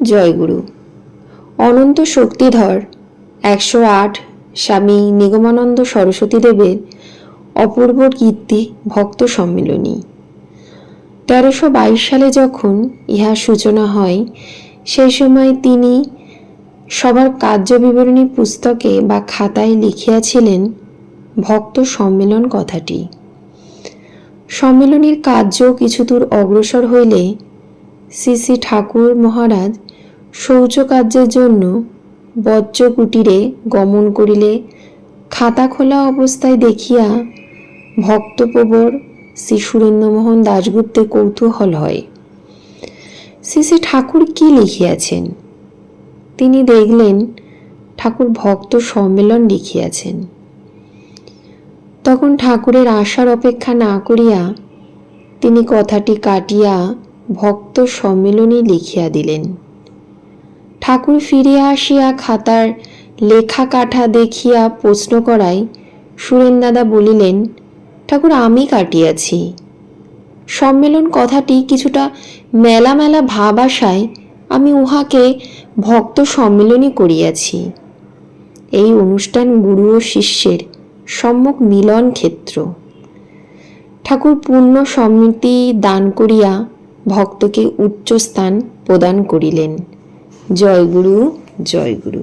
জয়গুরু। অনন্ত শক্তিধর 108 স্বামী নিগমানন্দ সরস্বতী দেবের অপূর্ব কীর্তি ভক্ত সম্মিলনী। 1322 সালে যখন ইহা সূচনা হয়, সেই সময় তিনি সবার কার্যবিবরণী পুস্তকে বা খাতায় লিখিয়াছিলেন ভক্ত সম্মেলন কথাটি। সম্মেলনীর কার্য কিছুদূর অগ্রসর হইলে শ্রী শ্রী ঠাকুর মহারাজ শৌচকার্যের জন্য বজ্র কুটিরে গমন করিলে খাতা খোলা অবস্থায় দেখিয়া ভক্তপ্রবর শ্রী সুরেন্দ্রমোহন দাশগুপ্তের কৌতূহল হয়, শ্রী শ্রী ঠাকুর কি লিখিয়াছেন। তিনি দেখলেন ঠাকুর ভক্ত সম্মেলন লিখিয়াছেন। তখন ঠাকুরের আসার অপেক্ষা না করিয়া তিনি কথাটি কাটিয়া ভক্ত সম্মেলনী লিখিয়া দিলেন। ঠাকুর ফিরিয়া আসিয়া খাতার লেখা কাঠা দেখিয়া প্রশ্ন করায় সুরেন দাদা বলিলেন, ঠাকুর আমি কাটিয়াছি। সম্মেলন কথাটি কিছুটা মেলা মেলা ভাব আসায় আমি উহাকে ভক্ত সম্মেলনী করিয়াছি। এই অনুষ্ঠান গুরু ও শিষ্যের সম্যক মিলন ক্ষেত্র। ঠাকুর পূর্ণ সম্মতি দান করিয়া ভক্তকে উচ্চ স্থান প্রদান করিলেন। জয় গুরু, জয় গুরু।